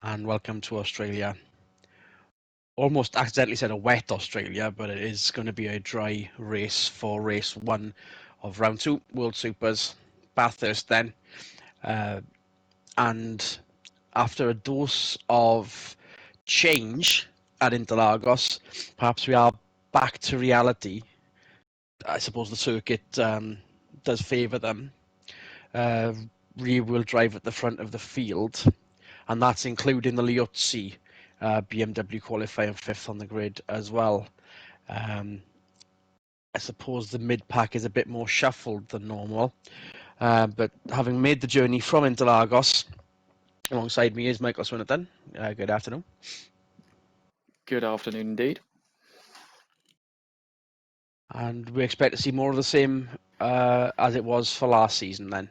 and welcome to Australia. Almost accidentally said a wet Australia, but it is going to be a dry race for race 1 of round 2 World Supers, Bathurst then. And after a dose of change at Interlagos, perhaps we are back to reality. I suppose the circuit does favour them. Rear-wheel drive at the front of the field, and that's including the Liuzzi BMW qualifying 5th on the grid as well. I suppose the mid-pack is a bit more shuffled than normal, but having made the journey from Interlagos, alongside me is Michael Swinnerton. Good afternoon. Good afternoon indeed. And we expect to see more of the same as it was for last season then.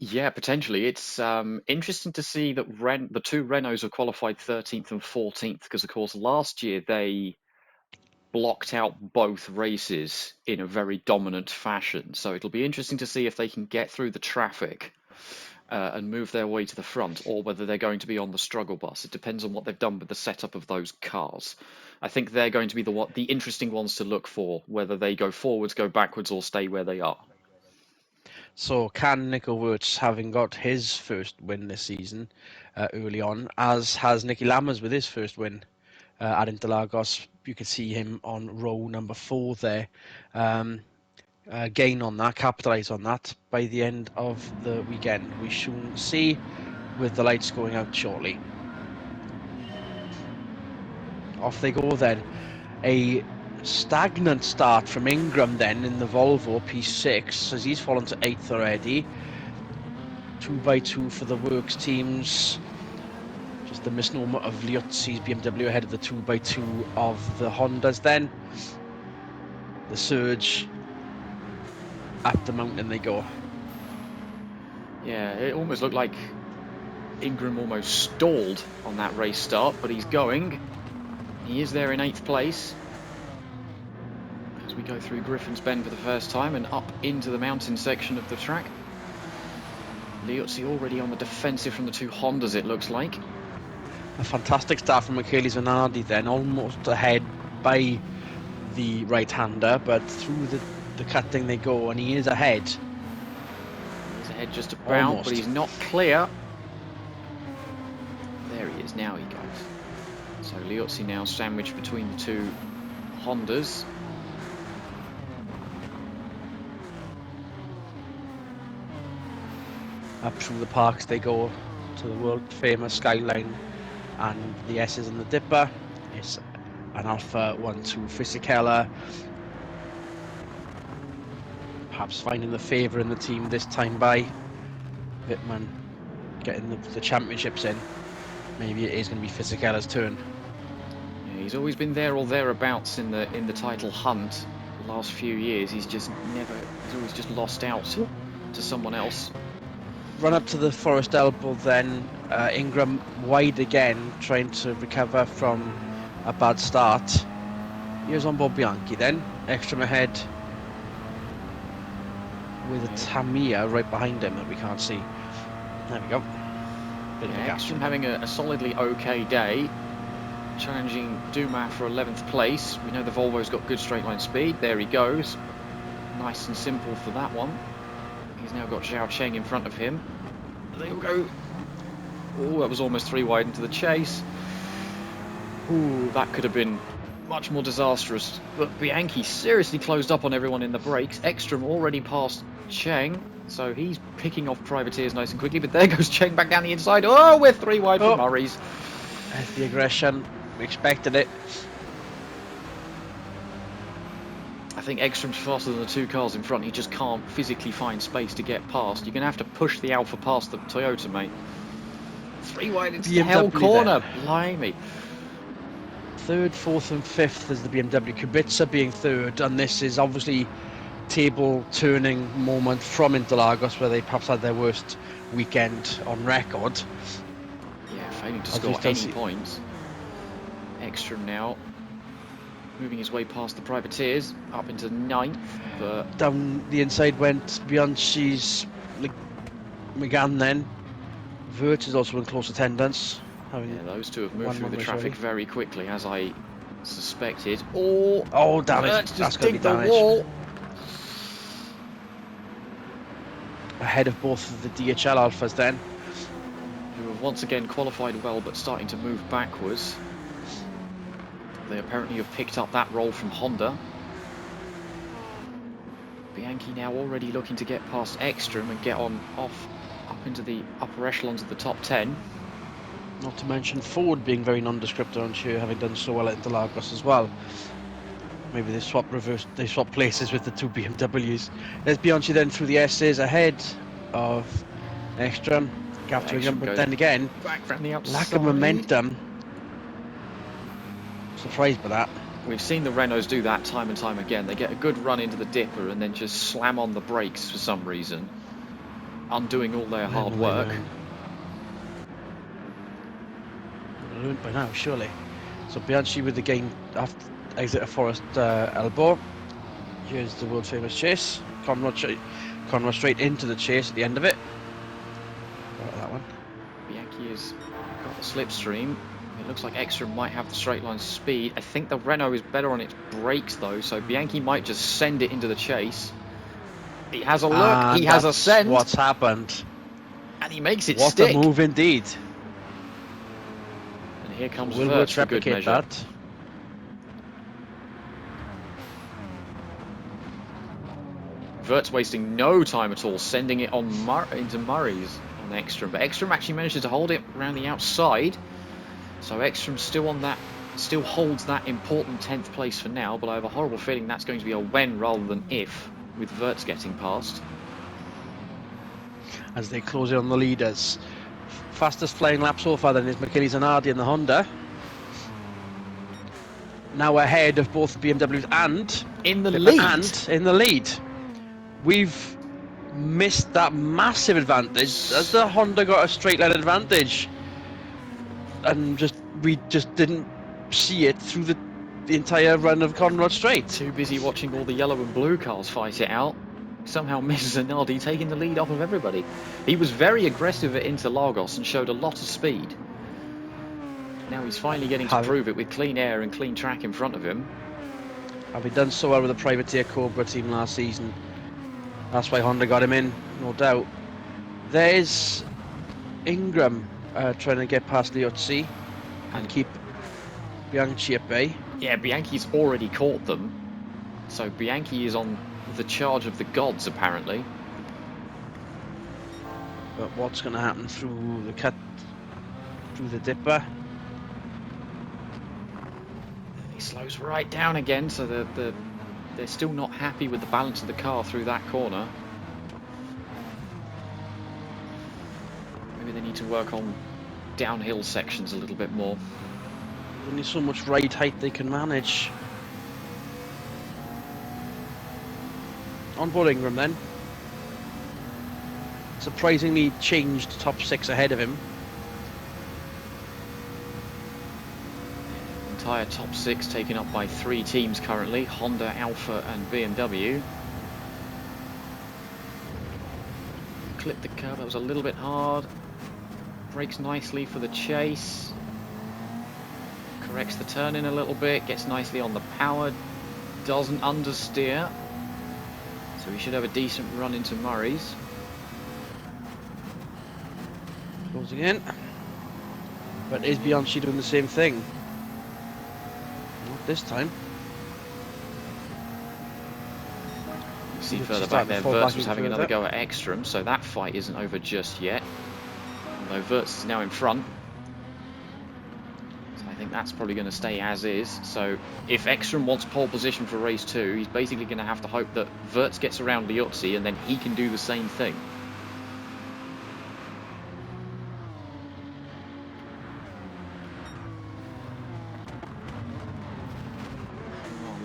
Yeah, potentially. It's interesting to see that the two Renaults have qualified 13th and 14th because, of course, last year they blocked out both races in a very dominant fashion. So it'll be interesting to see if they can get through the traffic and move their way to the front, or whether they're going to be on the struggle bus. It depends on what they've done with the setup of those cars. I think they're going to be the interesting ones to look for, whether they go forwards, go backwards, or stay where they are. So can Nico Wirtz, having got his first win this season early on, as has Nicky Lammers with his first win at Interlagos, you can see him on row number 4 there, gain on that, capitalise on that by the end of the weekend. We shall see with the lights going out shortly. Off they go then. A stagnant start from Ingram then in the Volvo P6 as he's fallen to 8th already. 2x2 for the works teams. Just the misnomer of Liuzzi's BMW ahead of the 2x2 of the Hondas then. The surge, up the mountain they go. Yeah, it almost looked like Ingram almost stalled on that race start, but he's going. He is there in 8th place as we go through Griffin's Bend for the first time and up into the mountain section of the track. Liuzzi already on the defensive from the two Hondas, it looks like. A fantastic start from Michele Zanardi then, almost ahead by the right-hander, but through the cutting they go, and he is ahead. He's ahead just about, almost. But he's not clear. There he is, now he goes. So Liuzzi now sandwiched between the two Hondas. Up through the parks they go to the world-famous skyline, and the S is in the dipper. It's an Alpha 1-2 Fisichella. Perhaps finding the favour in the team this time by Wittmann getting the championships in. Maybe it is going to be Fisichella's turn. Yeah, he's always been there or thereabouts in the title hunt. The last few years, he's always just lost out to someone else. Run up to the Forest Elbow then. Ingram wide again, trying to recover from a bad start. Here's on Bob Bianchi then. Ekstrom ahead with a Tamiya right behind him that we can't see. There we go. Ekstrom having a solidly okay day. Challenging Dumas for 11th place. We know the Volvo's got good straight line speed. There he goes. Nice and simple for that one. He's now got Zhao Cheng in front of him. They'll go. Oh, that was almost 3 wide into the chase. Ooh, that could have been much more disastrous. But Bianchi seriously closed up on everyone in the brakes. Ekstrom already passed Cheng, so he's picking off privateers nice and quickly. But there goes Cheng back down the inside. Oh, we're 3 wide for Murray's. There's the aggression. We expected it. I think Ekstrom's faster than the two cars in front. He just can't physically find space to get past. You're going to have to push the Alpha past the Toyota, mate. 3 wide into the hell corner. Blimey. 3rd, 4th and 5th is the BMW. Kubica being 3rd, and this is obviously table turning moment from Interlagos, where they perhaps had their worst weekend on record. Yeah, failing to score any points. Ekstrom now moving his way past the privateers up into 9th, but down the inside went Bianchi's McGann then. Vert is also in close attendance. Yeah, those two have moved one through the race traffic already. very quickly, as I suspected. Oh, damage! Vert's That's just going to be digged the damage. wall. Ahead of both of the DHL Alphas then. Who have once again qualified well, but starting to move backwards. They apparently have picked up that role from Honda. Bianchi now already looking to get past Ekstrom and get on up into the upper echelons of the top 10. Not to mention Ford being very nondescript, aren't you, having done so well at Interlagos as well. Maybe they swap places with the two BMWs. There's Bianchi then through the S's ahead of Ekstrom, gap to Ingham, but then again, back from the outside. lack of momentum. Surprised by that. We've seen the Renaults do that time and time again. They get a good run into the dipper and then just slam on the brakes for some reason, undoing all their hard work. Learned by now, surely. So Bianchi with the gain after exit of Forest elbow. Here's the world famous chase. Conrad straight into the chase at the end of it. Got that one. Bianchi has got the slipstream. It looks like Ekstrom might have the straight line speed. I think the Renault is better on its brakes though, so Bianchi might just send it into the chase. He has a look, he has a send. What's happened? And he makes it stick. What a move indeed. And here comes Will Vert for good measure. That. Vert's wasting no time at all, sending it on into Murray's on Ekstrom. But Ekstrom actually manages to hold it around the outside. So Ekstrom still holds that important 10th place for now, but I have a horrible feeling that's going to be a when rather than if, with Vert's getting past. As they close in on the leaders. Fastest flying lap so far then is Michele Zanardi in the Honda. Now ahead of both BMWs and in the lead. And in the lead. We've missed that massive advantage as the Honda got a straight line advantage. And we just didn't see it through the entire run of Conrad Straight. Too busy watching all the yellow and blue cars fight it out. Somehow misses Zanardi taking the lead off of everybody. He was very aggressive at Interlagos and showed a lot of speed. Now he's finally getting to prove it with clean air and clean track in front of him. Having done so well with the Privateer Cobra team last season, that's why Honda got him in, no doubt. There's Ingram trying to get past Liuzzi and keep Bianchi at bay. Yeah, Bianchi's already caught them. So Bianchi is on the charge of the gods, apparently. But what's going to happen through the cut, through the dipper? He slows right down again, so they're still not happy with the balance of the car through that corner. Maybe they need to work on downhill sections a little bit more. There's only so much ride height they can manage. On board Ingram then. Surprisingly changed top 6 ahead of him. Entire top 6 taken up by 3 teams currently: Honda, Alfa and BMW. Clipped the curve, that was a little bit hard. Brakes nicely for the chase. Corrects the turn in a little bit, gets nicely on the power. Doesn't understeer. So we should have a decent run into Murray's. Closing in. But is Bianchi doing the same thing? Not this time. You see further back there, Verts was having another go at Ekstrom, so that fight isn't over just yet. Although Verts is now in front. So I think that's probably going to stay as is. So if Ekstrom wants pole position for race 2, he's basically going to have to hope that Verts gets around Liuzzi and then he can do the same thing.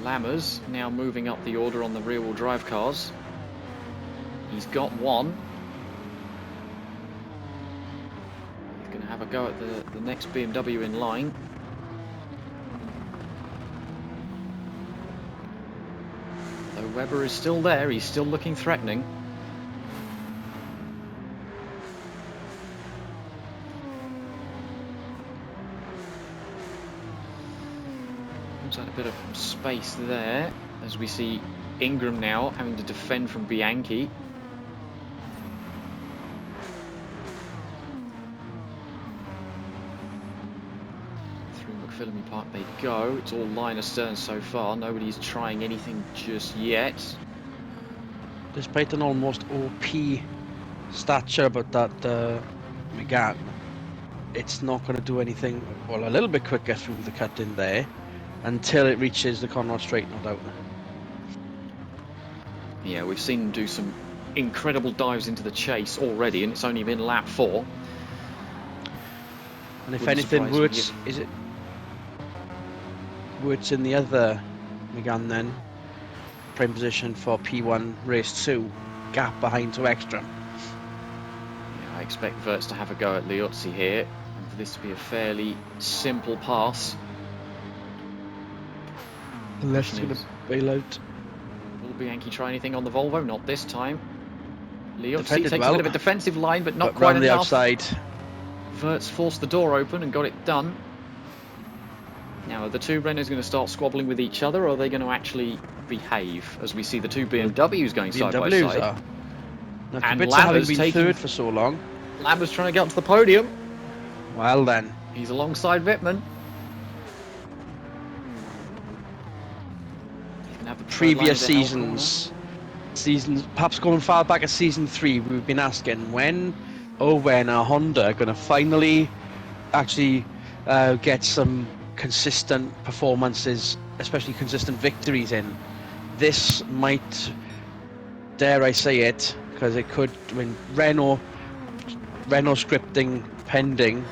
Lammers now moving up the order on the rear-wheel drive cars. He's got one. He's going to have a go at the next BMW in line. Though Webber is still there, he's still looking threatening. Got a bit of space there, as we see Ingram now having to defend from Bianchi. Through McPhillamy Park they go. It's all line astern so far. Nobody's trying anything just yet. Despite an almost OP stature about that Megane, it's not going to do anything, well, a little bit quicker through the cut in there until it reaches the Conrod Straight, no doubt. Yeah, we've seen them do some incredible dives into the chase already, and it's only been lap 4. And if anything, Wirtz in the other Megane then, prime position for P1 race 2, gap behind 2 extra. Yeah, I expect Wirtz to have a go at Liuzzi here, and for this to be a fairly simple pass. Unless it's going to bail out. Will Bianchi try anything on the Volvo? Not this time. Liuzzi takes well, a bit of a defensive line, but not but quite round the enough. outside. Wirtz forced the door open and got it done. Now, are the two Renaults going to start squabbling with each other, or are they going to actually behave, as we see the two BMWs going side by side? Are. Now, And Kubica having been taking third for so long. Lambert's trying to get onto the podium. Well then. He's alongside Wittmann. Previous seasons, perhaps going far back at season 3, we've been asking when are Honda going to finally actually get some consistent performances, especially consistent victories in. This might, dare I say it, because it could, I mean, Renault scripting pending,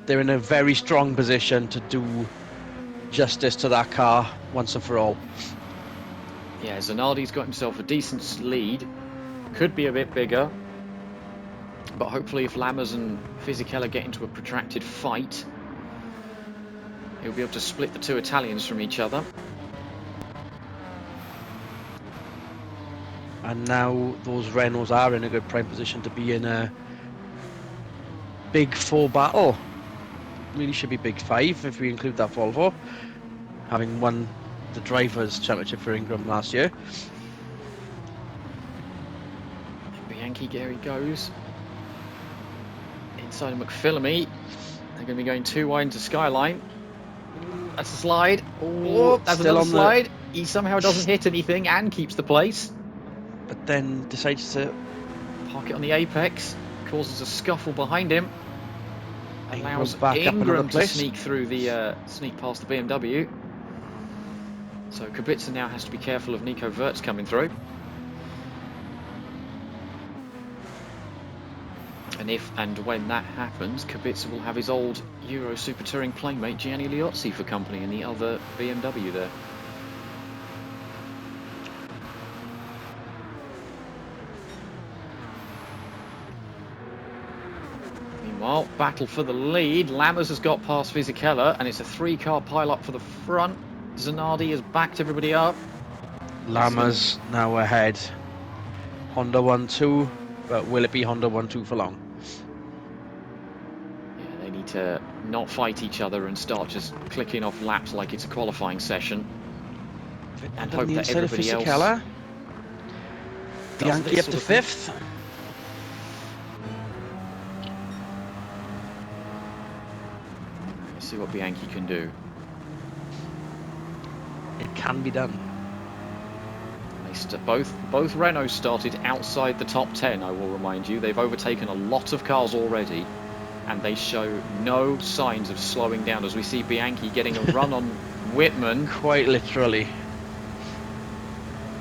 they're in a very strong position to do justice to that car once and for all. Yeah, Zanardi's got himself a decent lead. Could be a bit bigger. But hopefully if Lammers and Fisichella get into a protracted fight, he'll be able to split the two Italians from each other. And now those Renaults are in a good prime position to be in a big 4 battle. Really should be big 5 if we include that Volvo, having won the Drivers' Championship for Ingram last year. Bianchi, there he goes. Inside of McPhillamy. They're going to be going too wide into Skyline. That's a slide. Oh, that's another slide. He somehow doesn't hit anything and keeps the place. But then decides to park it on the apex. Causes a scuffle behind him. Allows back Ingram to sneak through the sneak past the BMW. So Kubica now has to be careful of Nico Wirtz coming through. And if and when that happens, Kubica will have his old Euro Super Touring playmate Gianni Liuzzi for company in the other BMW there. Meanwhile, battle for the lead. Lammers has got past Fisichella, and it's a 3-car pile-up for the front. Zanardi has backed everybody up. Lammers now ahead. Honda 1-2, but will it be Honda 1-2 for long? Yeah, they need to not fight each other and start just clicking off laps like it's a qualifying session. And hope that everybody else... Bianchi up to 5th. Let's see what Bianchi can do. It can be done. Both Renaults started outside the top 10, I will remind you. They've overtaken a lot of cars already, and they show no signs of slowing down, as we see Bianchi getting a run on Wittmann. Quite literally.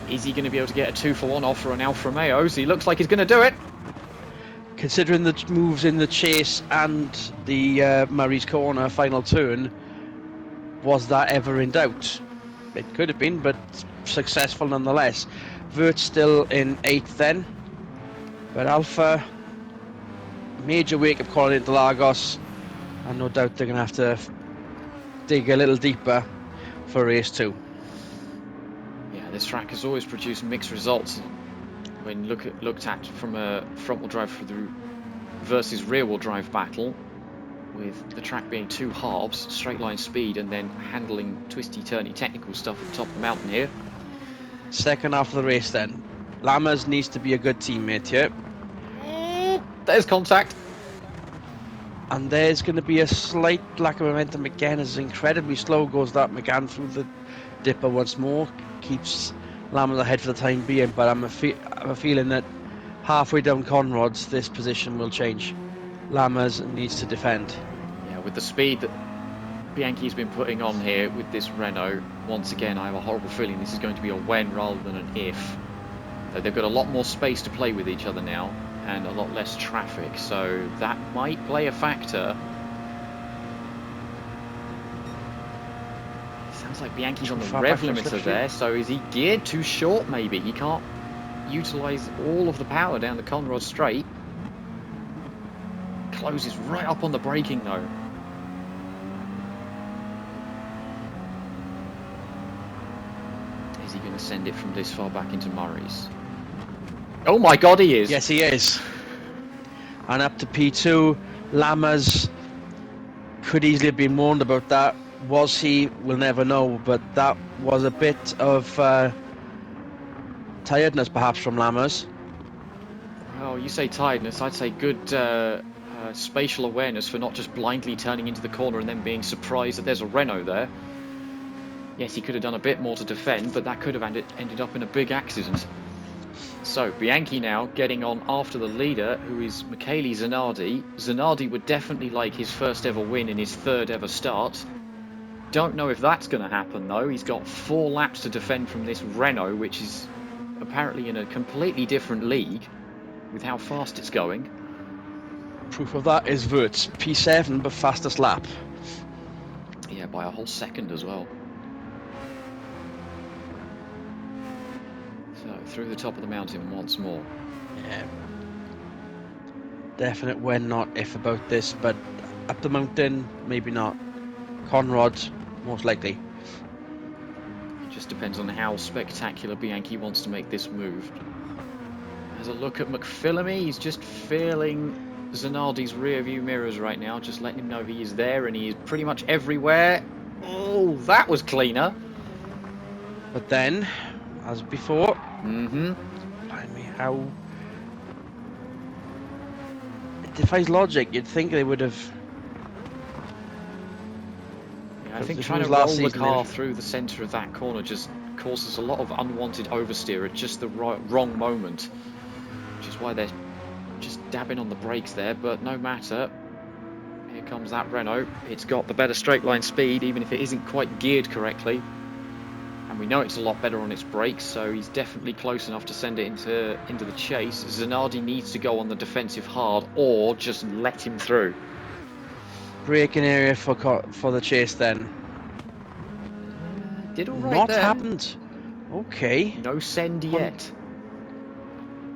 Is he going to be able to get a 2-for-1 offer on Alfa Romeos? He looks like he's going to do it. Considering the moves in the chase and the Murray's Corner final turn, was that ever in doubt? It could have been, but successful nonetheless. Wirtz still in 8th then, but Alfa, major wake-up call into Lagos, and no doubt they're going to have to dig a little deeper for race 2. Yeah, this track has always produced mixed results when looked at from a front-wheel drive versus rear-wheel drive battle. with the track being two halves, straight line speed and then handling twisty turny technical stuff at the top of the mountain here. Second half of the race then. Lammers needs to be a good teammate here. There's contact. And there's going to be a slight lack of momentum again, as incredibly slow goes that McGann through the dipper once more. Keeps Lammers ahead for the time being, but I'm a feeling that halfway down Conrod's, this position will change. Lammers needs to defend. Yeah, with the speed that Bianchi's been putting on here with this Renault, once again I have a horrible feeling this is going to be a when rather than an if. They've got a lot more space to play with each other now and a lot less traffic, so that might play a factor. Sounds like Bianchi's on the rev limiter there, so is he geared too short maybe? He can't utilise all of the power down the Conrod straight. Closes right up on the braking though. Is he going to send it from this far back into Murray's? Oh my god, he is! Yes, he is. And up to P2, Lammers could easily have been warned about that. Was he? We'll never know, but that was a bit of tiredness perhaps from Lammers. Well, you say tiredness, I'd say good spatial awareness for not just blindly turning into the corner and then being surprised that there's a Renault there. Yes, he could have done a bit more to defend, but that could have ended up in a big accident. So, Bianchi now getting on after the leader, who is Michele Zanardi. Zanardi would definitely like his first ever win in his third ever start. Don't know if that's going to happen though. He's got 4 laps to defend from this Renault, which is apparently in a completely different league with how fast it's going. Proof of that is Wurtz, P7, but fastest lap. Yeah, by a whole second as well. So, through the top of the mountain once more. Yeah. Definite when, not if about this, but up the mountain, maybe not. Conrod, most likely. It just depends on how spectacular Bianchi wants to make this move. As a look at McPhillamy, he's just feeling Zanardi's rear view mirrors right now, just letting him know he is there and he is pretty much everywhere. Oh, that was cleaner. But then, as before, mm-hmm. How it defies logic. You'd think they would have. Yeah, I think trying to roll the car through the centre of that corner just causes a lot of unwanted oversteer at just the wrong moment, which is why they're just dabbing on the brakes there. But no matter. Here comes that Renault. It's got the better straight line speed, even if it isn't quite geared correctly. And we know it's a lot better on its brakes, so he's definitely close enough to send it into the chase. Zanardi needs to go on the defensive hard, or just let him through. Braking area for the chase then. Did all right Not there. happened. Okay. No send yet.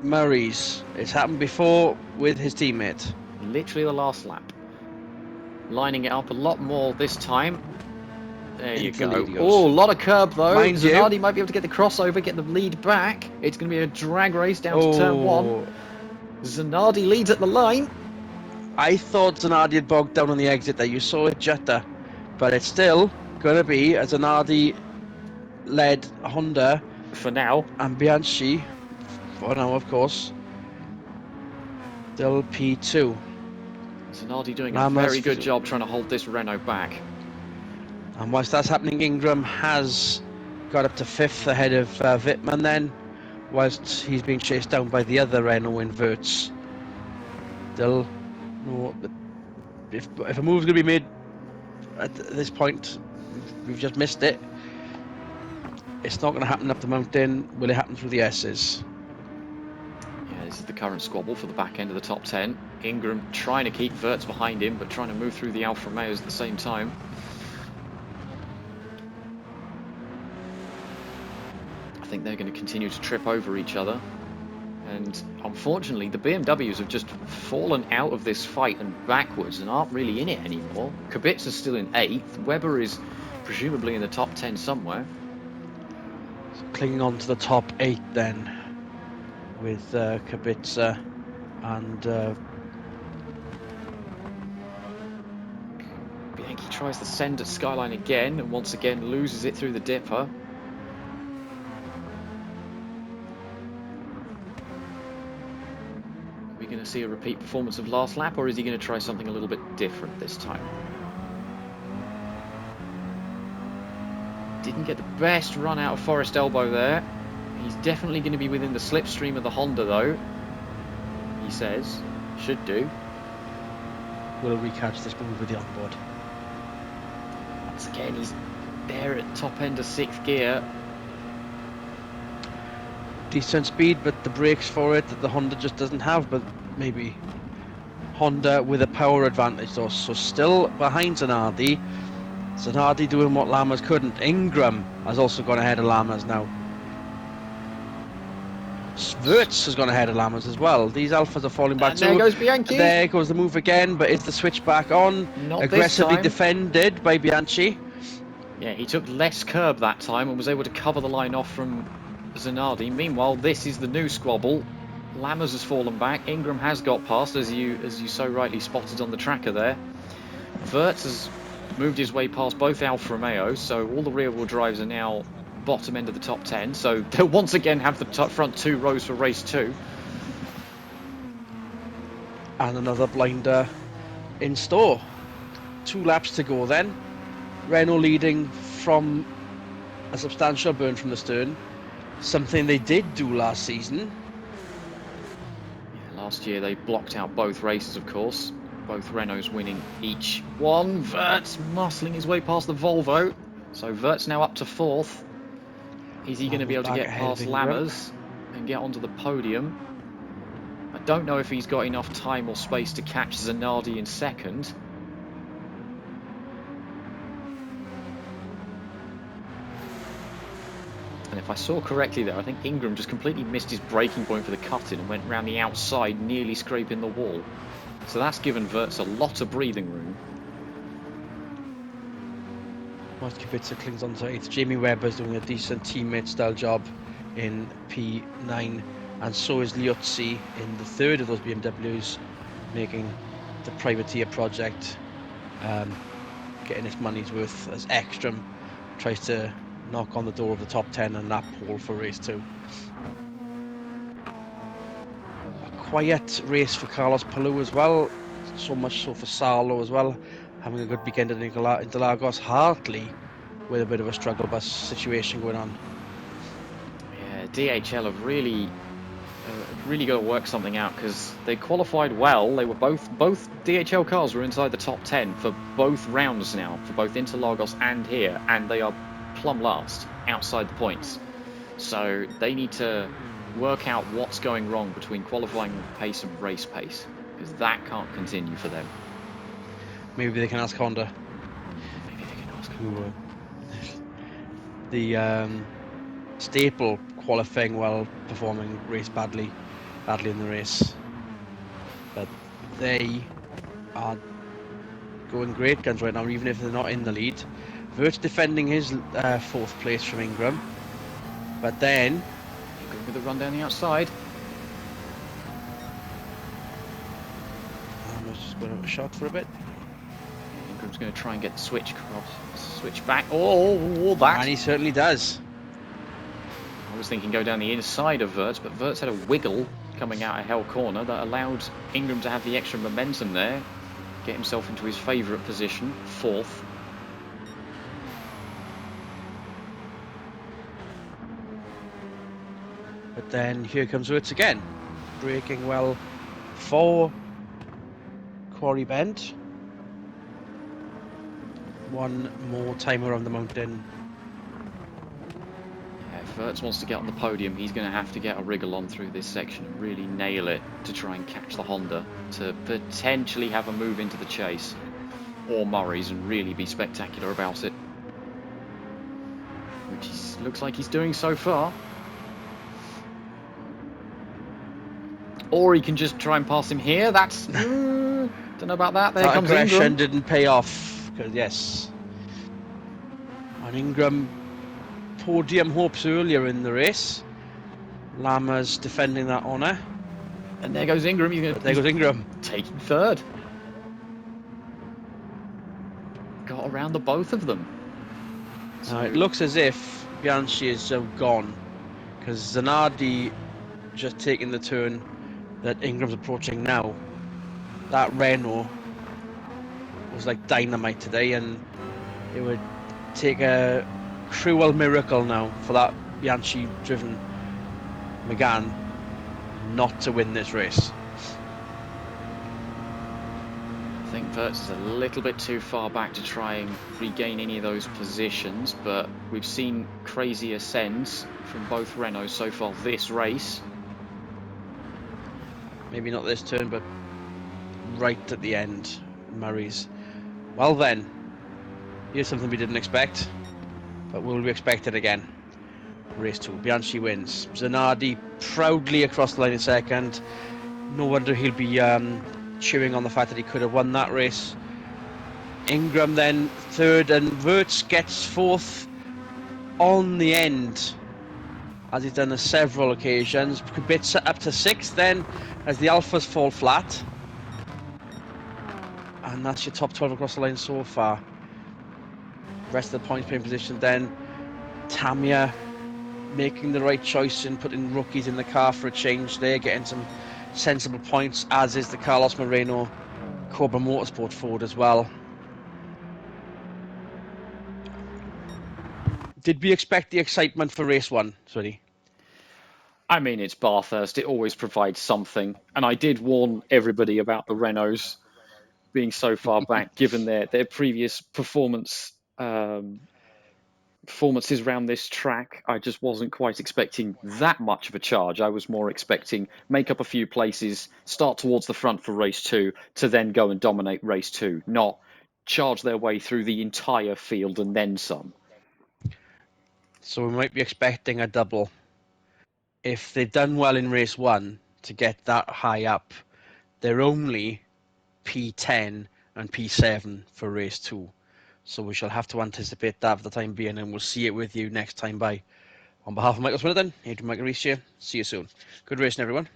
Murray's. It's happened before with his teammate. Literally the last lap. Lining it up a lot more this time. There you go. Oh, a lot of curb though. Zanardi might be able to get the crossover, get the lead back. It's going to be a drag race down to turn 1. Zanardi leads at the line. I thought Zanardi had bogged down on the exit there. You saw it jutter. But it's still going to be a Zanardi-led Honda. For now. And Bianchi, for now of course, still P2. Zanardi doing a very good job trying to hold this Renault back. And whilst that's happening, Ingram has got up to 5th ahead of Wittmann then, whilst he's being chased down by the other Renault in Wurtz. Still, no, if a move's going to be made at this point, we've just missed it. It's not going to happen up the mountain. Will it happen through the S's? Yeah, this is the current squabble for the back end of the top 10. Ingram trying to keep Wurtz behind him, but trying to move through the Alfa Romeos at the same time. I think they're going to continue to trip over each other. And unfortunately, the BMWs have just fallen out of this fight and backwards and aren't really in it anymore. Kubica's still in 8th. Webber is presumably in the top 10 somewhere. So clinging on to the top 8 then, with Kubica and think he tries the send at Skyline again, and once again loses it through the dipper. Are we going to see a repeat performance of last lap, or is he going to try something a little bit different this time? Didn't get the best run out of Forest Elbow there. He's definitely going to be within the slipstream of the Honda, though. He says. Should do. Will we catch this move with the onboard? Once again, he's there at top end of 6th gear. Decent speed, but the brakes for it that the Honda just doesn't have. But maybe Honda with a power advantage, though. So still behind Zanardi. Zanardi doing what Lammers couldn't. Ingram has also gone ahead of Lammers now. Wirtz has gone ahead of Lammers as well. These Alphas are falling back. And there goes Bianchi. There goes the move again, but it's the switch back on. Not aggressively defended by Bianchi. Yeah, he took less curb that time and was able to cover the line off from Zanardi. Meanwhile, this is the new squabble. Lammers has fallen back. Ingram has got past, as you so rightly spotted on the tracker there. Wirtz has moved his way past both Alfa Romeos, so all the rear-wheel drives are now bottom end of the top 10, so they'll once again have the front 2 rows for race 2. And another blinder in store. 2 laps to go then. Renault leading from a substantial burn from the stern. Something they did do last season. Yeah, last year they blocked out both races, of course. Both Renaults winning each one. Wirtz muscling his way past the Volvo. So Wirtz now up to 4th. Is he going to be able to get past Lammers and get onto the podium? I don't know if he's got enough time or space to catch Zanardi in 2nd. And if I saw correctly there, I think Ingram just completely missed his braking point for the cut-in and went round the outside, nearly scraping the wall. So that's given Wirtz a lot of breathing room. Most Kubica clings on to 8th. Jamie Webber's doing a decent teammate-style job in P9, and so is Liuzzi in the 3rd of those BMWs, making the privateer project getting its money's worth as Ekstrom tries to knock on the door of the top 10 and that pole for race 2. A quiet race for Carlos Palou as well, so much so for Sarlo as well, having a good weekend in Interlagos. Hartley with a bit of a struggle bus situation going on. Yeah, DHL have really got to work something out, because they qualified well. They were both DHL cars were inside the top 10 for both rounds now, for both Interlagos and here, and they are plumb last outside the points. So they need to work out what's going wrong between qualifying pace and race pace, because that can't continue for them. Maybe they can ask Honda. Maybe they can ask Honda. The Staple qualifying well, performing race badly in the race, but they are going great guns right now, even if they're not in the lead. Wirtz defending his 4th place from Ingram, but then Ingram with a run down the outside. I'm just going to shot for a bit. Ingram's going to try and get the switch back. Oh, that! And he certainly does. I was thinking go down the inside of Wirtz, but Wirtz had a wiggle coming out of Hell Corner that allowed Ingram to have the extra momentum there, get himself into his favourite position, 4th. But then here comes Wirtz again, braking well for Quarry Bend. One more time around the mountain. If Wirtz wants to get on the podium, he's going to have to get a wriggle on through this section and really nail it to try and catch the Honda, to potentially have a move into the chase, or Murray's, and really be spectacular about it, which looks like he's doing so far. Or he can just try and pass him here. That's don't know about that. There comes aggression Ingram. didn't pay off, because yes, and Ingram podium hopes earlier in the race. Lammers defending that honour. And there goes Ingram. There goes Ingram. Taking 3rd. got around the both of them. So it looks as if Bianchi is gone, because Zanardi just taking the turn that Ingram's approaching now. That Renault was like dynamite today, and it would take a cruel miracle now for that Bianchi-driven Megane not to win this race. I think Wirtz is a little bit too far back to try and regain any of those positions, but we've seen crazy ascents from both Renaults so far this race. Maybe not this turn, but right at the end, Murray's. Well then, here's something we didn't expect, but will we expect it again? Race 2, Bianchi wins. Zanardi proudly across the line in second. No wonder he'll be chewing on the fact that he could have won that race. Ingram then third, and Wirtz gets fourth on the end, as he's done on several occasions. Kubica up to sixth then, as the Alphas fall flat. And that's your top 12 across the line so far. Rest of the points paying position then. Tamiya making the right choice in putting rookies in the car for a change there, getting some sensible points, as is the Carlos Moreno Cobra Motorsport Ford as well. Did we expect the excitement for race 1, Sweaty? I mean, it's Bathurst. It always provides something. And I did warn everybody about the Renaults being so far back, given their previous performances around this track. I just wasn't quite expecting that much of a charge. I was more expecting make up a few places, start towards the front for race 2, to then go and dominate race 2, not charge their way through the entire field and then some. So we might be expecting a double. If they've done well in race 1 to get that high up, they're only P10 and P7 for race 2. So we shall have to anticipate that for the time being, and we'll see it with you next time by. On behalf of Michael Swinnerton, Adrian Michael Reese here. See you soon. Good racing, everyone.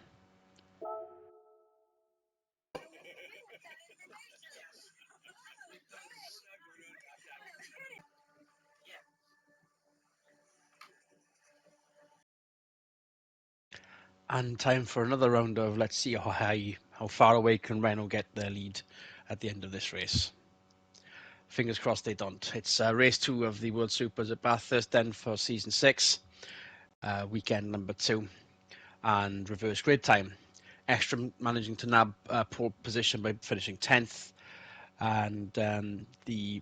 And time for another round of let's see how far away can Renault get their lead at the end of this race. Fingers crossed they don't. It's race 2 of the World Supers at Bathurst then for season 6, weekend number 2, and reverse grid time. Ekstrom managing to nab pole position by finishing 10th, and the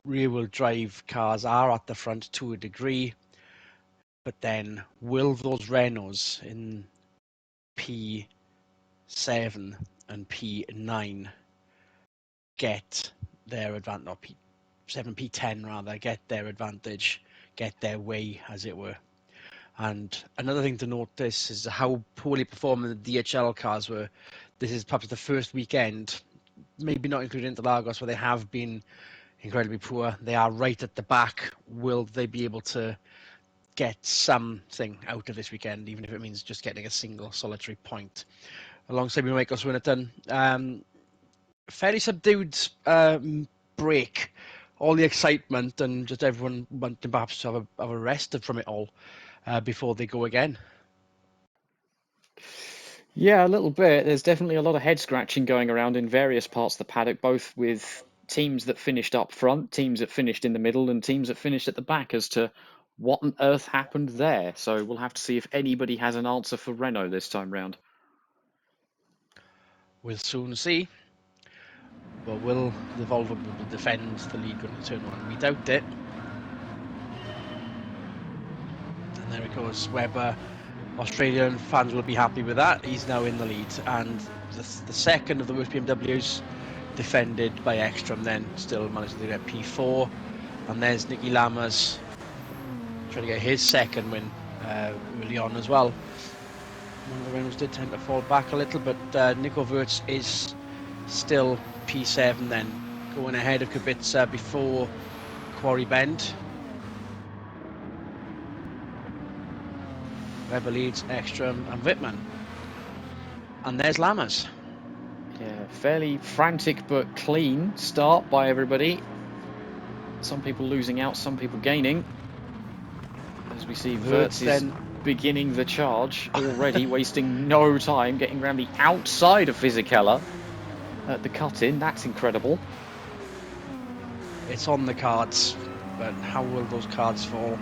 rear-wheel drive cars are at the front to a degree, but then will those Renaults in P7 and P9 get their advantage, or P7, P10 rather, get their advantage, get their way, as it were? And another thing to notice is how poorly performing the DHL cars were. This is perhaps the first weekend, maybe not including Interlagos, where they have been incredibly poor. They are right at the back. Will they be able to get something out of this weekend, even if it means just getting a single solitary point? Alongside me, Michael Swinnerton. Fairly subdued break. All the excitement and just everyone wanting perhaps to have a rest from it all before they go again. Yeah, a little bit. There's definitely a lot of head scratching going around in various parts of the paddock, both with teams that finished up front, teams that finished in the middle, and teams that finished at the back as to what on earth happened there. So we'll have to see if anybody has an answer for Renault this time round. We'll soon see. But will the Volvo defend the lead going to turn one? We doubt it. And there it goes. Webber, Australian fans will be happy with that. He's now in the lead. And the second of the worst BMWs defended by Ekstrom, then still managing to get P4. And there's Nicky Lammers trying to get his second win early on as well. One of the Renaults did tend to fall back a little, but Nico Wirtz is still P7 then, going ahead of Kubica before Quarry Bend. Webber leads Ekstrom and Wittmann. And there's Lammers. Yeah, fairly frantic but clean start by everybody. Some people losing out, some people gaining. As we see, Wirtz Wirtz is beginning the charge already, wasting no time, getting around the outside of Fisichella at the cut-in. That's incredible. It's on the cards, but how will those cards fall?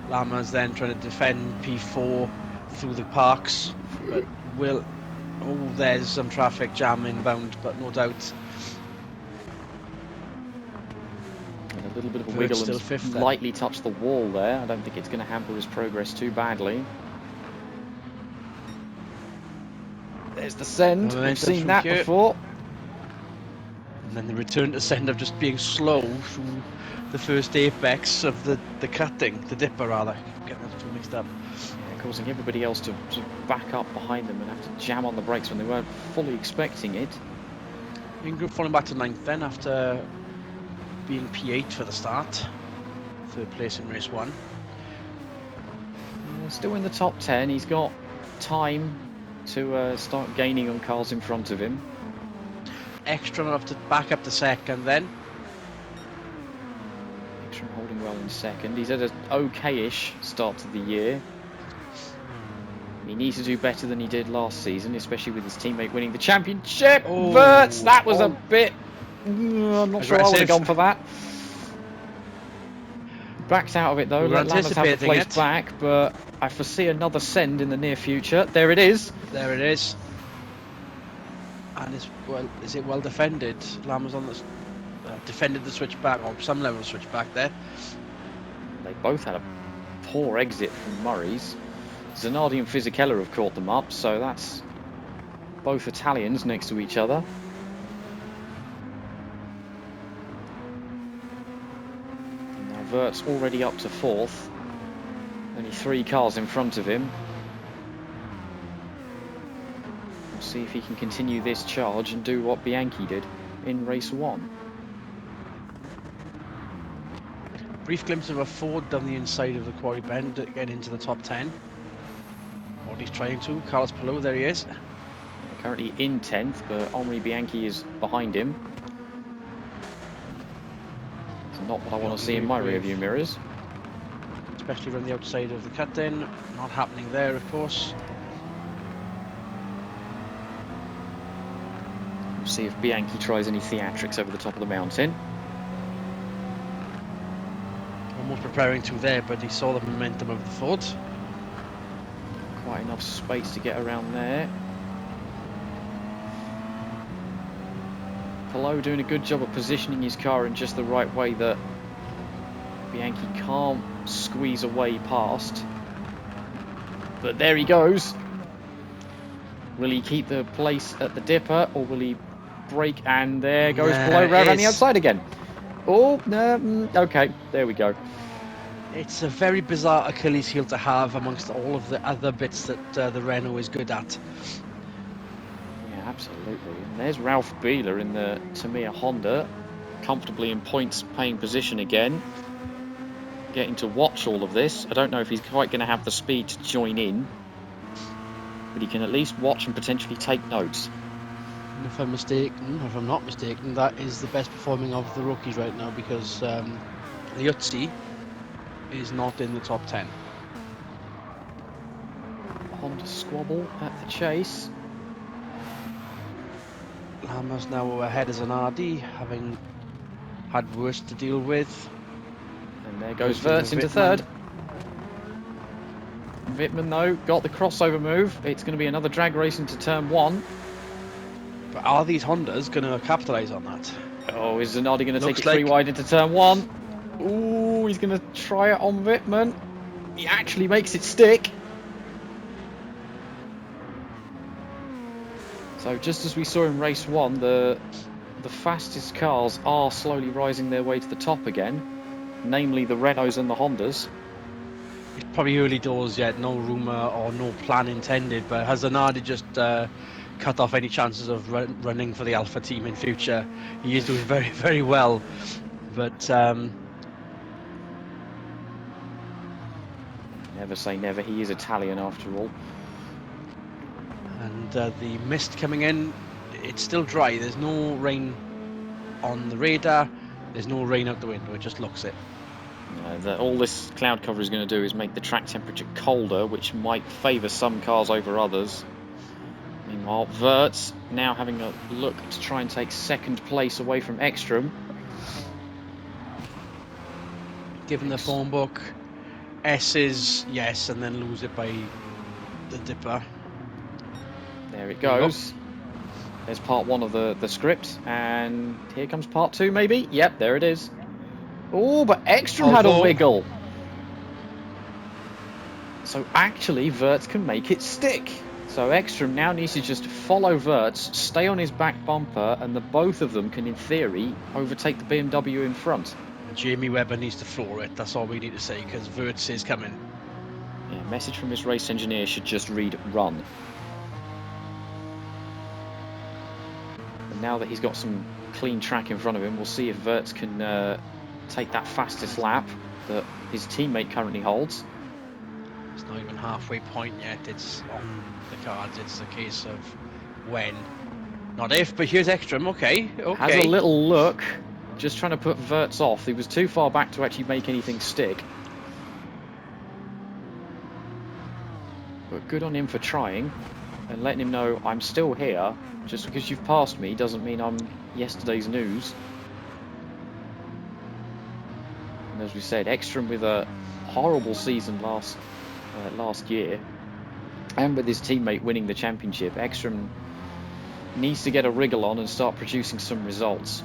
Lama's then trying to defend P4 through the parks, but will... Oh, there's some traffic jam inbound, but no doubt. And a little bit of a Wirtz wiggle still and fifth lightly touched the wall there. I don't think it's going to hamper his progress too badly. There's the send. We've seen that before. And then the return to send of just being slow through the first apex of the cutting, the dipper rather. Getting those two mixed up. Yeah, causing everybody else to back up behind them and have to jam on the brakes when they weren't fully expecting it. Ingram falling back to 9th then after being P8 for the start. 3rd place in race 1. Still in the top 10. He's got time to start gaining on cars in front of him. Extra enough to back up to 2nd then. Extra holding well in 2nd. He's had an okay-ish start to the year. He needs to do better than he did last season, especially with his teammate winning the championship. Oh, Wirtz, that was a bit... I'm not sure I would have gone for that. Backed out of it though. Let Lammers have the place back, but I foresee another send in the near future. There it is. There it is. And is it well defended? Lammers on the defended the switchback, or some level of switchback there. They both had a poor exit from Murray's. Zanardi and Fisichella have caught them up, so that's both Italians next to each other. And now Wirtz already up to 4th. Only 3 cars in front of him. We'll see if he can continue this charge and do what Bianchi did in race 1. Brief glimpse of a Ford down the inside of the quarry bend to get into the top 10. Or he's trying to. Carlos Palou, there he is. Currently in 10th, but Henri Bianchi is behind him. It's not what I want to see in my rearview mirrors. Especially from the outside of the cut-in. Not happening there, of course. We'll see if Bianchi tries any theatrics over the top of the mountain. Almost preparing to there, but he saw the momentum of the Ford. Quite enough space to get around there. Palou doing a good job of positioning his car in just the right way that Bianchi can't squeeze away past. But there he goes. Will he keep the place at the dipper, or will he brake? And there goes Palou right around the outside again. Oh, no, okay, there we go. It's a very bizarre Achilles heel to have amongst all of the other bits that the Renault is good at. Yeah, absolutely. And there's Ralph Beeler in the Tamiya Honda, comfortably in points paying position again. Getting to watch all of this. I don't know if he's quite going to have the speed to join in, but he can at least watch and potentially take notes. And if I'm not mistaken, that is the best performing of the rookies right now, because Liuzzi is not in the top 10. Honda squabble at the chase. Lama's now ahead as Zanardi, having had worse to deal with. And there goes Wirtz into 3rd. Wittmann though got the crossover move. It's going to be another drag race into turn 1. But are these Hondas going to capitalise on that? Oh, is Zanardi going to take it 3 wide into turn 1? Ooh, he's going to try it on Wittmann. He actually makes it stick. So just as we saw in race 1, the fastest cars are slowly rising their way to the top again, namely the Renaults and the Hondas. It's probably early doors yet, no rumour or no plan intended, but has Zanardi just cut off any chances of running for the Alpha team in future? He is doing very, very well, but never say never. He is Italian after all. And the mist coming in, it's still dry. There's no rain on the radar. There's no rain out the window, it just looks it. All this cloud cover is going to do is make the track temperature colder, which might favour some cars over others. Meanwhile, Wirtz now having a look to try and take second place away from Ekstrom. Given the phone book, S is yes, and then lose it by the dipper. There it goes. There's part 1 of the script, and here comes part 2 maybe? Yep, there it is. Oh, but Ekstrom had a wiggle. So actually, Wirtz can make it stick. So Ekstrom now needs to just follow Wirtz, stay on his back bumper, and the both of them can, in theory, overtake the BMW in front. Jamie Webber needs to floor it, that's all we need to say, because Wirtz is coming. Yeah, message from his race engineer should just read run. And now that he's got some clean track in front of him, we'll see if Wirtz can take that fastest lap that his teammate currently holds. It's not even halfway point yet, it's on the cards, it's a case of when, not if, but here's Ekstrom, okay. Has a little look, just trying to put Wirtz off. He was too far back to actually make anything stick. But good on him for trying and letting him know I'm still here. Just because you've passed me doesn't mean I'm yesterday's news. And as we said, Ekstrom with a horrible season last year, and with his teammate winning the championship, Ekstrom needs to get a wriggle on and start producing some results.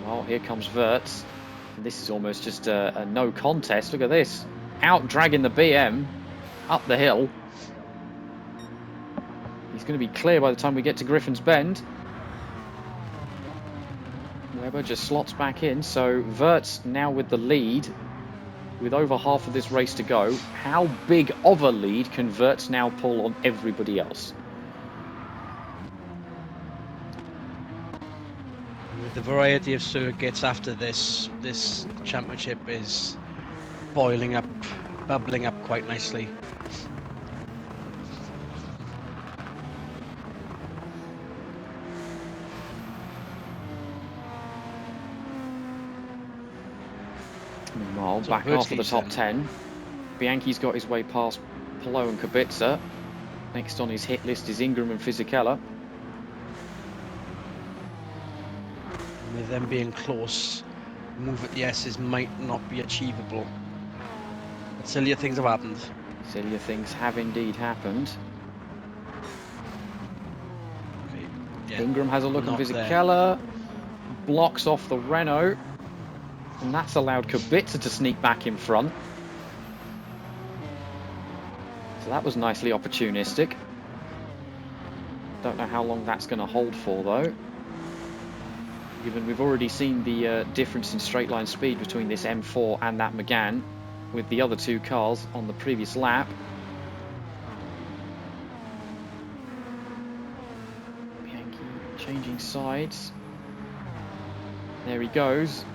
Well, here comes Wirtz. This is almost just a no contest. Look at this. Out dragging the BM up the hill. He's going to be clear by the time we get to Griffin's Bend. Webber just slots back in. So Wirtz now with the lead, with over half of this race to go. How big of a lead can Wirtz now pull on everybody else? With the variety of circuits after this championship is boiling up, bubbling up quite nicely. Meanwhile, back after the top 10, Bianchi's got his way past Palou and Kubica. Next on his hit list is Ingram and Fisichella. With them being close, move at the S's might not be achievable. But sillier things have happened. Sillier things have indeed happened. Okay, yeah, Ingram has a look at Fisichella, blocks off the Renault, and that's allowed Kubica to sneak back in front. So that was nicely opportunistic. Don't know how long that's going to hold for though, given we've already seen the difference in straight line speed between this M4 and that Megane with the other two cars on the previous lap. Bianchi changing sides. There he goes.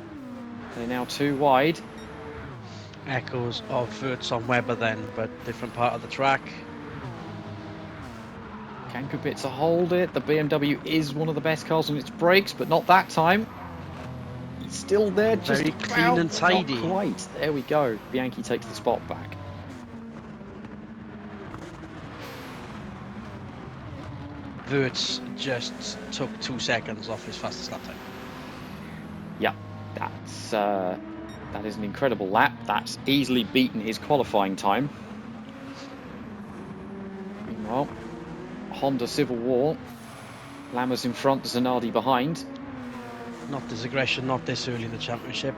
They're now too wide. Echoes of Wirtz on Webber then, but different part of the track. Can Kubica hold it? The BMW is one of the best cars on its brakes, but not that time. He's still there, just very clean and tidy. Not quite. There we go. Bianchi takes the spot back. Wirtz just took 2 seconds off his fastest lap time. Yeah, that is an incredible lap. That's easily beaten his qualifying time. Meanwhile, Honda Civil War. Lammers in front, Zanardi behind. Not this aggression, not this early in the championship.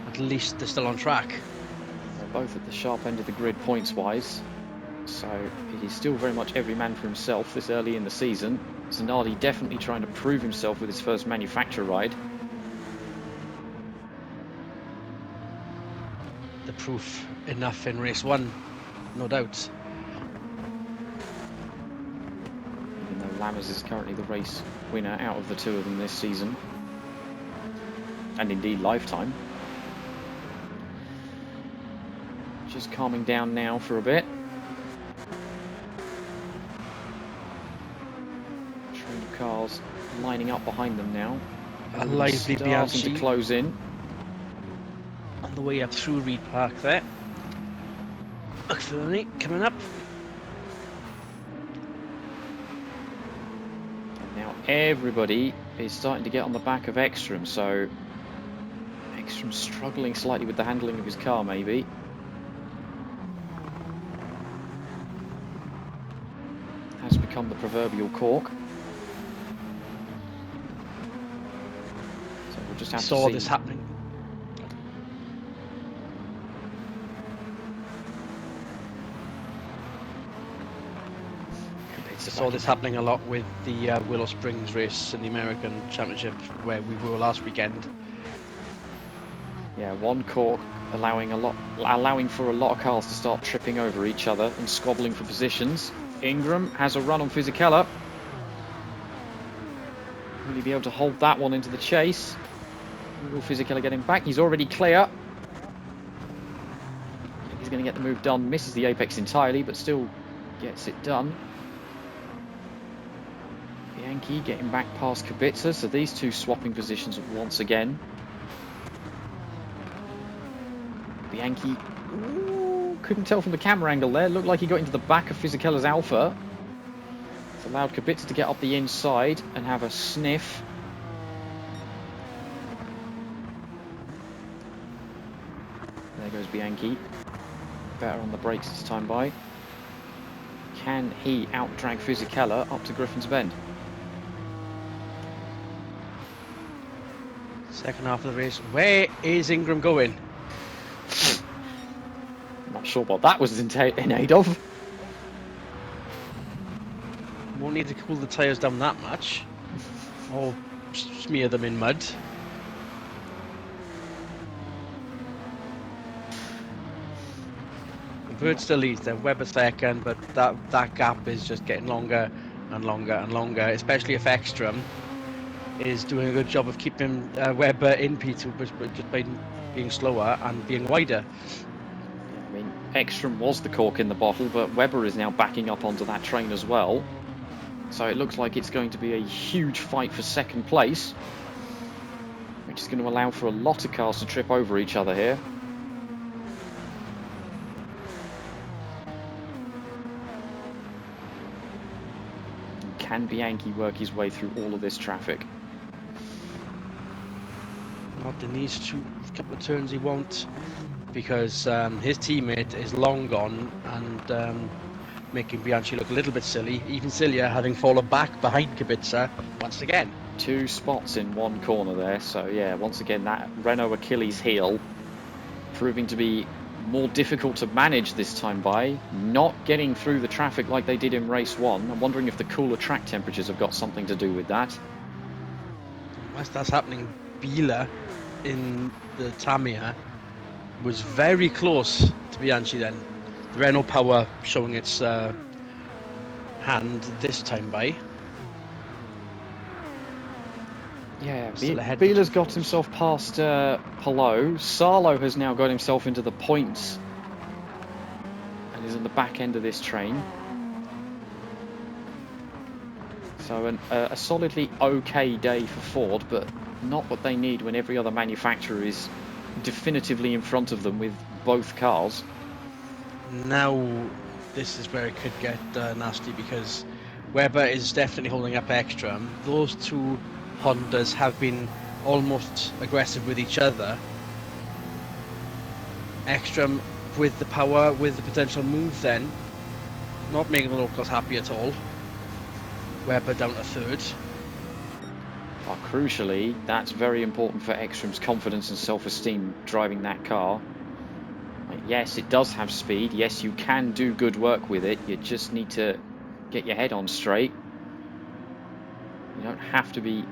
At least they're still on track. They're both at the sharp end of the grid points-wise. So it is still very much every man for himself this early in the season. Zanardi definitely trying to prove himself with his first manufacturer ride. The proof enough in race 1, no doubt. Even though Lammers is currently the race winner out of the two of them this season. And indeed lifetime. Just calming down now for a bit. cars lining up behind them now. A lively Starting Bianchi to close in. on the way up through Reed Park there. McPherney coming up. Now everybody is starting to get on the back of Ekstrom, so Ekstrom's struggling slightly with the handling of his car, maybe. Has become the proverbial cork. So we'll just have to see. Saw this happening. Saw this happening a lot with the Willow Springs race in the American Championship where we were last weekend. Yeah, one cork allowing for a lot of cars to start tripping over each other and squabbling for positions. Ingram has a run on Fisichella. Will he be able to hold that one into the chase? Will Fisichella get him back? He's already clear. He's going to get the move done. Misses the apex entirely, but still gets it done. Bianchi getting back past Kubica, so these two swapping positions once again. Bianchi, couldn't tell from the camera angle there, looked like he got into the back of Fisichella's Alpha. It's allowed Kubica to get up the inside and have a sniff. There goes Bianchi, better on the brakes this time by. Can he out-drag Fisichella up to Griffin's Bend? Second half of the race. Where is Ingram going? Not sure what that was in aid of. Won't need to cool the tyres down that much. Or smear them in mud. Bird still leads then, Webber second, but that gap is just getting longer and longer and longer, especially if Ekstrom is doing a good job of keeping Webber in P2 just by being slower and being wider. I mean, Ekstrom was the cork in the bottle, but Webber is now backing up onto that train as well. So it looks like it's going to be a huge fight for second place, which is going to allow for a lot of cars to trip over each other here. Can Bianchi work his way through all of this traffic? Not in these couple of turns he won't, because his teammate is long gone and making Bianchi look a little bit silly, even sillier having fallen back behind Kubica once again. 2 spots in one corner there, so yeah, once again that Renault Achilles heel proving to be more difficult to manage this time by, not getting through the traffic like they did in race 1. I'm wondering if the cooler track temperatures have got something to do with that. Whilst that's happening, Biela in the Tamiya was very close to Bianchi then. The Renault Power showing its hand this time by. Yeah, Biela's got himself past Palou. Sarlo has now got himself into the points and is in the back end of this train. So a solidly okay day for Ford, but not what they need when every other manufacturer is definitively in front of them with both cars. Now this is where it could get nasty, because Webber is definitely holding up Ekstrom. Those two Hondas have been almost aggressive with each other. Ekstrom with the power, with the potential move then, not making the locals happy at all. Webber down to third. But crucially, that's very important for Ekstrom's confidence and self-esteem driving that car. Like, yes, it does have speed. Yes, you can do good work with it. You just need to get your head on straight. You don't have to be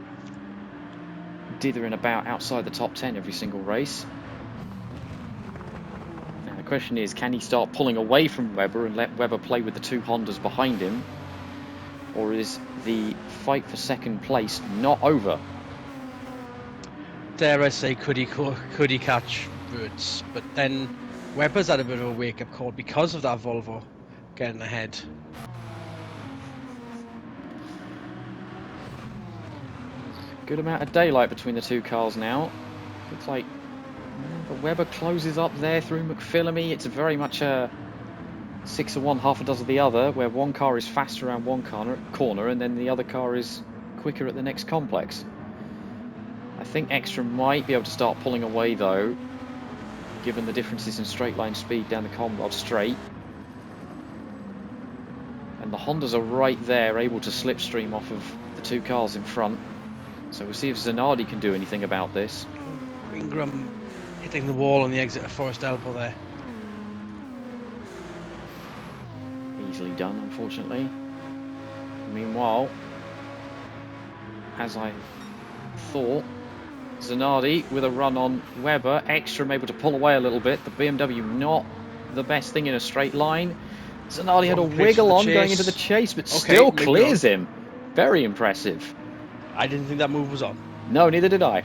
dithering about outside the top 10 every single race. Now the question is, can he start pulling away from Webber and let Webber play with the 2 Hondas behind him? Or is the fight for second place not over? Dare I say, could he catch Wurz? But then Webber's had a bit of a wake-up call because of that Volvo getting ahead. Good amount of daylight between the two cars now. Looks like Webber closes up there through McPhillamy. It's very much a 6 of one, half a dozen of the other, where one car is faster around one corner and then the other car is quicker at the next complex. I think Ekstrom might be able to start pulling away though, given the differences in straight line speed down the Comrod straight. And the Hondas are right there, able to slipstream off of the two cars in front. So we'll see if Zanardi can do anything about this. Ingram hitting the wall on the exit of Forest Elbow there. Easily done, unfortunately. Meanwhile, as I thought, Zanardi with a run on Webber. Ekstrom able to pull away a little bit. The BMW not the best thing in a straight line. Zanardi had a wiggle on going into the chase, but still clears him. Very impressive. I didn't think that move was on. No, neither did I.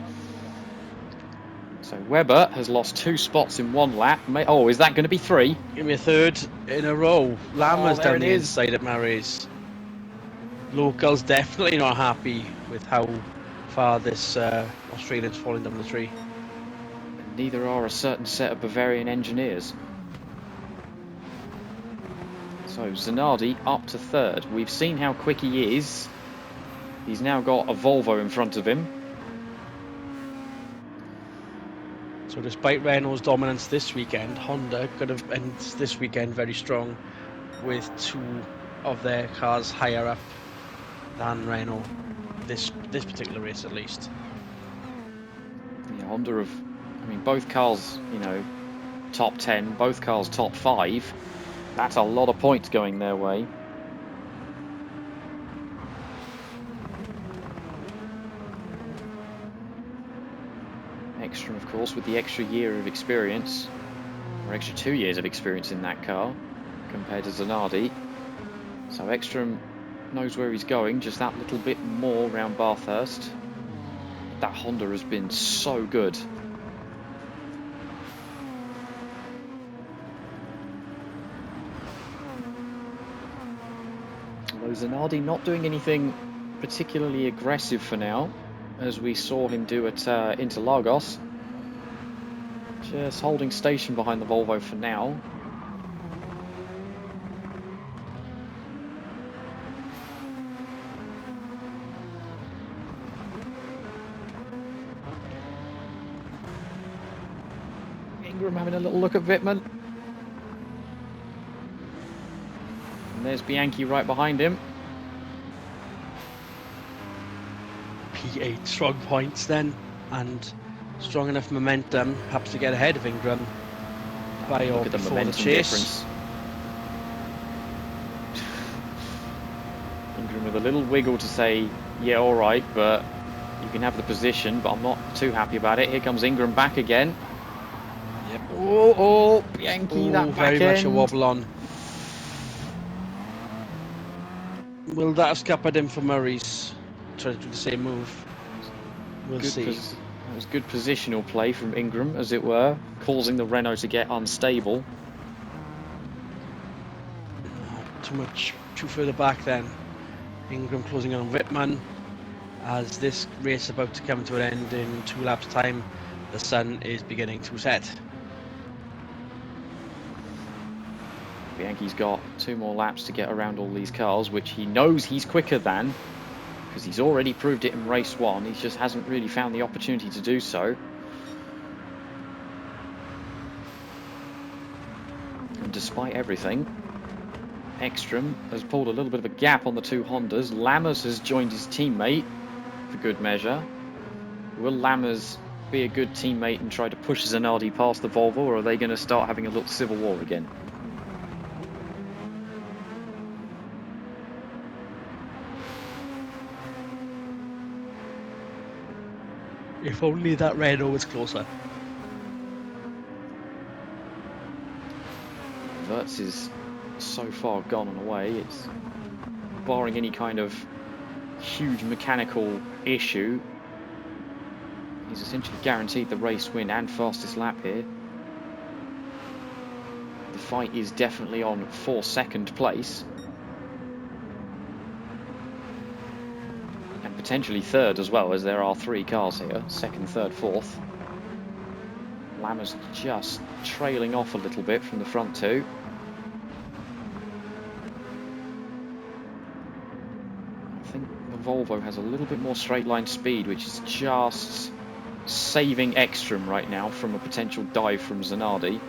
So Webber has lost 2 spots in 1 lap. Oh, is that going to be 3? Give me a third in a row. Lama's down the inside at Marais. Locals definitely not happy with how far this Australian's falling down the tree. And neither are a certain set of Bavarian engineers. So Zanardi up to 3rd. We've seen how quick he is. He's now got a Volvo in front of him. So despite Renault's dominance this weekend, Honda could have ended this weekend very strong with 2 of their cars higher up than Renault, this particular race at least. Yeah, Honda have, I mean, both cars, you know, top 10, both cars top 5. That's a lot of points going their way. Ekstrom, of course, with the extra year of experience, or extra 2 years of experience in that car, compared to Zanardi. So Ekstrom knows where he's going, just that little bit more around Bathurst. That Honda has been so good. Although Zanardi not doing anything particularly aggressive for now, as we saw him do at Interlagos. Just holding station behind the Volvo for now. Ingram having a little look at Wittmann. And there's Bianchi right behind him. P8 strong points then, and strong enough momentum perhaps to get ahead of Ingram by or before the chase. Difference. Ingram with a little wiggle to say, yeah, all right, but you can have the position, but I'm not too happy about it. Here comes Ingram back again. Yep. Oh, Bianchi, that back very end. much a wobble on. Will that have scuppered him for Murray's? Try to do the same move. We'll see. That was good positional play from Ingram, as it were, causing the Renault to get unstable. Too further back then. Ingram closing on Wittmann. As this race is about to come to an end in 2 laps' time, the sun is beginning to set. Bianchi's got 2 more laps to get around all these cars, which he knows he's quicker than, because he's already proved it in race 1. He just hasn't really found the opportunity to do so. And despite everything, Ekstrom has pulled a little bit of a gap on the 2 Hondas. Lammers has joined his teammate for good measure. Will Lammers be a good teammate and try to push Zanardi past the Volvo, or are they going to start having a little civil war again? If only that Renault was closer. Wirtz is so far gone and away. It's barring any kind of huge mechanical issue. He's essentially guaranteed the race win and fastest lap here. The fight is definitely on for 2nd place. And potentially third as well, as there are 3 cars here, second, third, fourth. Lammer's just trailing off a little bit from the front 2. I think the Volvo has a little bit more straight line speed, which is just saving Ekstrom right now from a potential dive from Zanardi.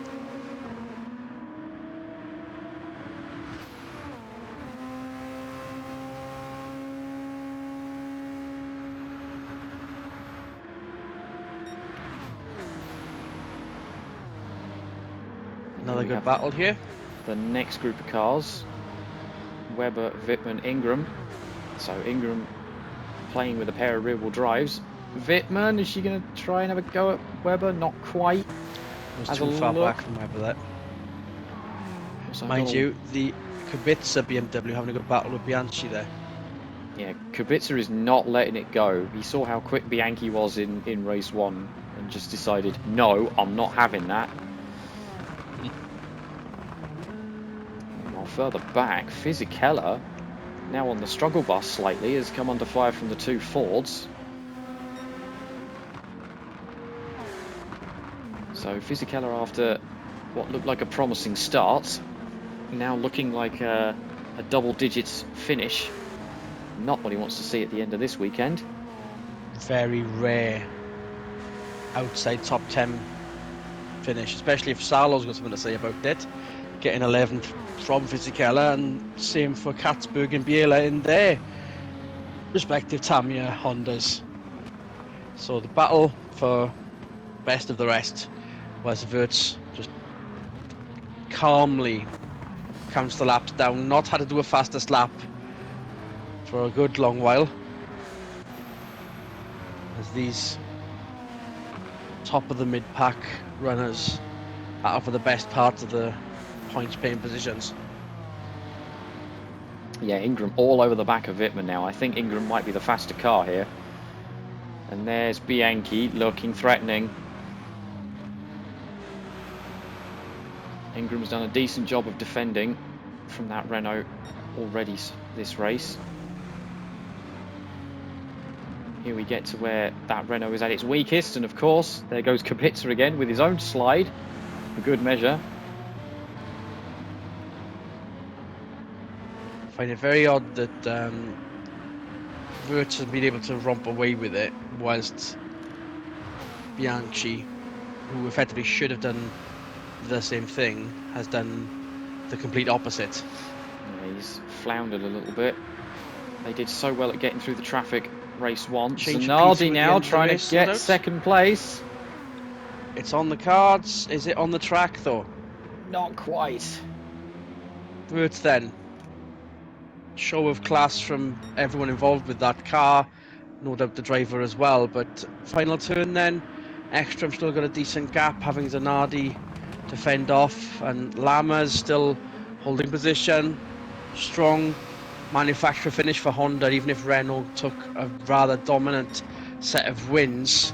Another good battle here. The next group of cars, Webber, Wittmann, Ingram. So Ingram playing with a pair of rear-wheel drives. Wittmann, is she going to try and have a go at Webber? Not quite. It was too far back from Webber there. Mind you, the Kubica BMW having a good battle with Bianchi there. Yeah, Kubica is not letting it go. He saw how quick Bianchi was in race 1 and just decided, no, I'm not having that. While further back, Fisichella, now on the struggle bus slightly, has come under fire from the 2 Fords. So Fisichella, after what looked like a promising start, now looking like a double digits finish. Not what he wants to see at the end of this weekend. Very rare outside top 10 finish, especially if Salo's got something to say about it. Getting 11th from Fisichella, and same for Katzberg and Biela in their respective Tamiya Hondas. So the battle for best of the rest was Wirtz just calmly counts the laps down, not had to do a fastest lap for a good long while, as these top of the mid-pack runners are for the best part of the points paying positions. Yeah, Ingram all over the back of Wittmann now. I think Ingram might be the faster car here. And there's Bianchi looking threatening. Ingram's done a decent job of defending from that Renault already this race. Here we get to where that Renault is at its weakest, and of course, there goes Kubica again with his own slide, for good measure. I find it very odd that Wirtz has been able to romp away with it, whilst Bianchi, who effectively should have done the same thing, has done the complete opposite. Yeah, he's floundered a little bit. They did so well at getting through the traffic race 1. Zanardi now trying to get second place. It's on the cards. Is it on the track though? Not quite. Wirtz then. Show of class from everyone involved with that car. No doubt the driver as well. But final turn then. Ekstrom still got a decent gap, having Zanardi to fend off, and Lama's still holding position. Strong manufacturer finish for Honda, even if Renault took a rather dominant set of wins.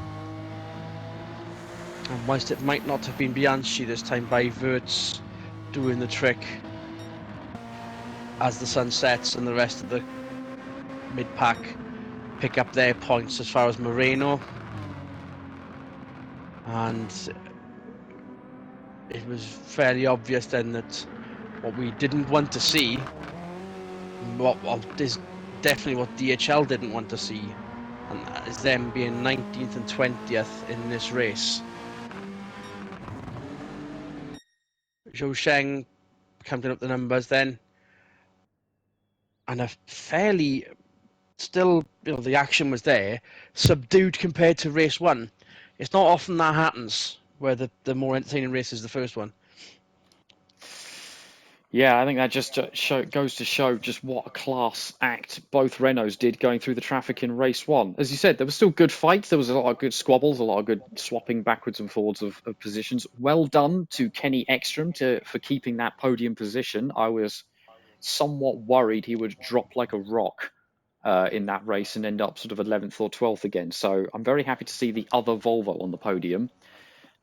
And whilst it might not have been Bianchi this time, by Wirtz doing the trick as the sun sets and the rest of the mid-pack pick up their points as far as Moreno. And it was fairly obvious then that what we didn't want to see, what is definitely what DHL didn't want to see, and that is them being 19th and 20th in this race. Zhou Sheng counting up the numbers then, and a fairly, still, the action was there, subdued compared to race 1. It's not often that happens, where the more entertaining race is the first one. Yeah, I think that just goes to show just what a class act both Renaults did going through the traffic in race 1. As you said, there was still good fights. There was a lot of good squabbles, a lot of good swapping backwards and forwards of positions. Well done to Kenny Ekstrom for keeping that podium position. I was somewhat worried he would drop like a rock in that race and end up sort of 11th or 12th again. So I'm very happy to see the other Volvo on the podium.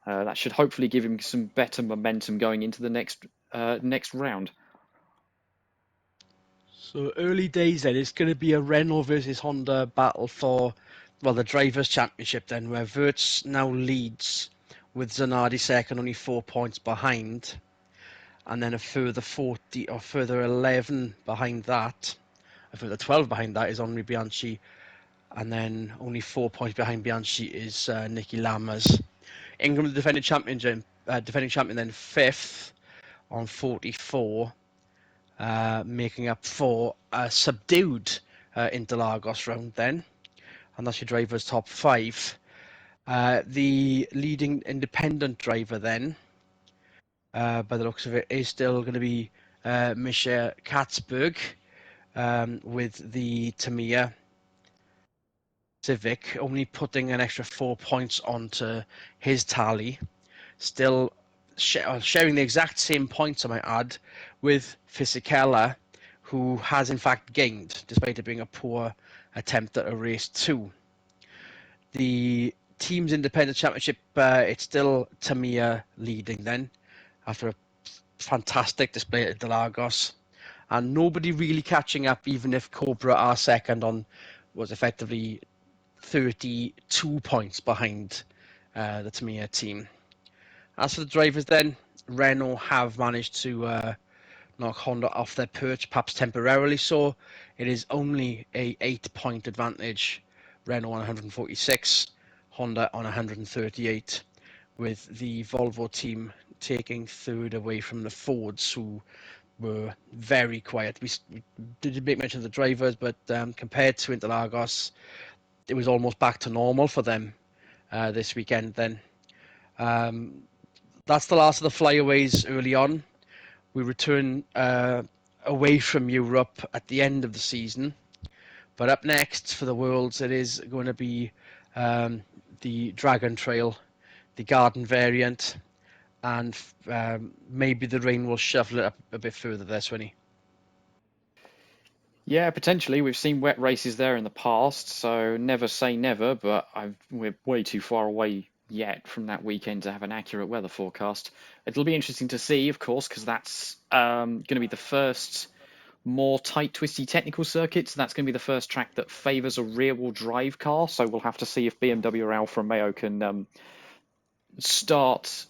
That should hopefully give him some better momentum going into the next round. So early days then, it's going to be a Renault versus Honda battle for, well, the Drivers' Championship then, where Wirtz now leads with Zanardi second, only 4 points behind, and then a further 40 or further 11 behind that. A further 12 behind that is Henri Bianchi, and then only 4 points behind Bianchi is Niki Lammers. Ingram, the defending champion then fifth on 44. Making up for a subdued Interlagos round then. And that's your driver's top five. The leading independent driver then, by the looks of it, is still going to be Misha Katzberg with the Tamiya Civic, only putting an extra 4 points onto his tally. Still sharing the exact same points, I might add, with Fisichella, who has in fact gained, despite it being a poor attempt at a race 2. The team's independent championship, it's still Tamiya leading then, after a fantastic display at Interlagos. And nobody really catching up, even if Cobra are second on was effectively 32 points behind the Tamiya team. As for the drivers then, Renault have managed to knock Honda off their perch, perhaps temporarily so. It is only a 8-point advantage. Renault on 146, Honda on 138, with the Volvo team taking third away from the Fords, who were very quiet. We did make mention of the drivers, but compared to Interlagos, it was almost back to normal for them this weekend then. That's the last of the flyaways early on. We return away from Europe at the end of the season. But up next for the Worlds, it is going to be the Dragon Trail, the Garden variant, and maybe the rain will shuffle it up a bit further there, Swinny. Yeah, potentially. We've seen wet races there in the past, so never say never, but we're way too far away yet from that weekend to have an accurate weather forecast. It'll be interesting to see, of course, because that's going to be the first more tight, twisty technical circuits. That's going to be the first track that favours a rear-wheel drive car, so we'll have to see if BMW or Alfa Romeo can start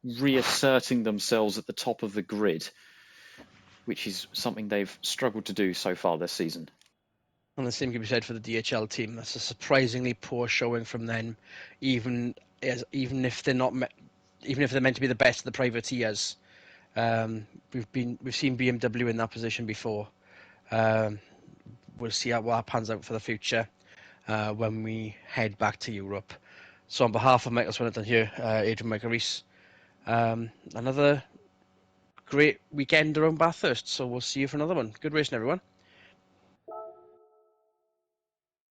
reasserting themselves at the top of the grid, which is something they've struggled to do so far this season. And the same can be said for the DHL team. That's a surprisingly poor showing from them, even if they're not, even if they're meant to be the best of the privateers. We've seen BMW in that position before. We'll see what pans out for the future when we head back to Europe. So on behalf of Michael Swinnerton here, Adrian Michael Rees, another great weekend around Bathurst. So we'll see you for another one. Good racing, everyone.